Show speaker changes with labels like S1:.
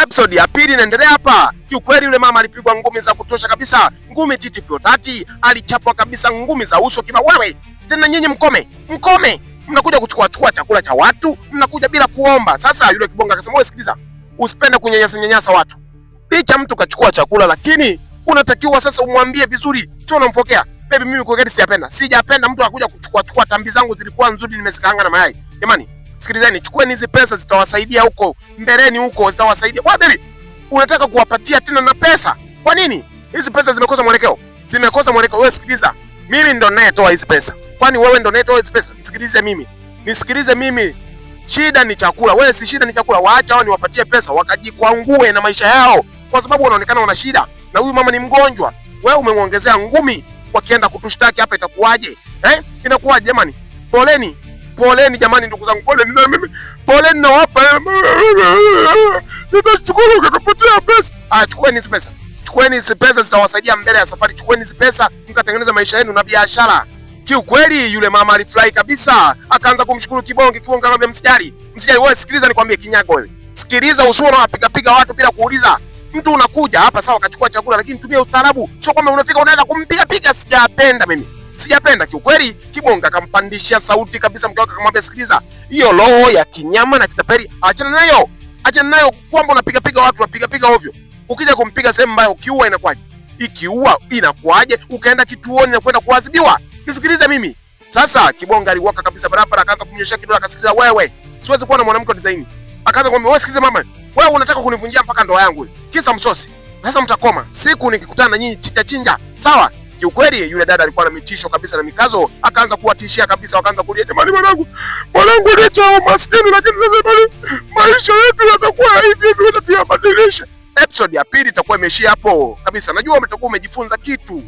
S1: Episode ya pili inaendelea hapa. Kiukweli yule mama alipigwa ngumi za kutosha kabisa, ngumi titi fyotati, alichapwa kabisa ngumi za uso kiba. Wewe tena nyinyi mkome, mnakuja kuchukua chakula cha watu, mnakuja bila kuomba. Sasa yule kibonga akasema, wewe sikiliza, usipende kunyanyasa watu. Licha mtu kachukua chakula, lakini unatakiwa sasa umwambie vizuri, sio unamfokea. Baby, mimi kwa kweli sijapenda mtu anakuja kuchukua tambi zangu zilikuwa nzuri, nimezikaanga na mayai. Jamani, sikilizeni, chukueni hizi pesa, zitawasaidia huko mbeleni, huko zitawasaidia. Kwa baby, unataka kuwapatia tena na pesa? Kwa nini? Hizi pesa zimekosa mwelekeo. Wewe sikiliza, mimi ndo ninayetoa hizi pesa. Kwani wewe ndo unayetoa hizi pesa? Nisikilize mimi. Shida ni chakula. Wewe si shida ni chakula. Waacha hao niwapatie pesa wakajikwangue na maisha yao, kwa sababu wanaonekana wana shida na huyu mama ni mgonjwa. Wewe umemwongezea ngumi, wakienda kutushtaki hapa itakuwaje? Inakuwaje jamani? Poleni jamani, ndugu zangu, poleni na wapa. Nitachukua ukatupatia pesa. Chukueni hizi pesa, zitawasaidia mbele ya safari. Chukueni hizi pesa mkatengeneza maisha yenu na biashara. Kiukweli yule mama alifurahi kabisa, akaanza kumshukuru Kibonge. Kibonge akamwambia, msijali, wewe sikiliza nikwambie, kinyago wewe. Sikiliza, usio unapiga watu bila kuuliza. Mtu unakuja hapa sawa, akachukua chakula, lakini tumia ustaarabu. Sio kwamba unafika unaanza kumpiga. Sijapenda kiukweli. Kibonge akampandishia sauti kabisa mke wake, akamwambia, sikiliza, hiyo roho ya kinyama na kitapeli achana nayo, kwamba unapiga watu, unapiga ovyo. Ukija kumpiga sehemu mbaya, ukiua inakuwaje? Inakuwaje? Ukaenda kituoni na kwenda kuadhibiwa. Nisikilize mimi. Sasa Kibonge aliwaka kabisa barabara, akaanza kumnyoshia kidole, akasikiliza, wewe siwezi kuwa na mwanamke wa design. Akaanza kumwambia, wewe sikiliza mama, wewe unataka kunivunjia mpaka ndoa yangu kisa msosi. Sasa mtakoma siku nikikutana na nyinyi chinja. Sawa? Kiukweli yule dada alikuwa na mitisho kabisa na mikazo, akaanza kuwatishia kabisa, wakaanza kulia, jamani, mwanangu licha maskini, lakini sasa maisha yetu yatakuwa hivi, tuyabadilishe. Episode ya pili itakuwa imeishia hapo kabisa. Najua umetokuwa umejifunza kitu.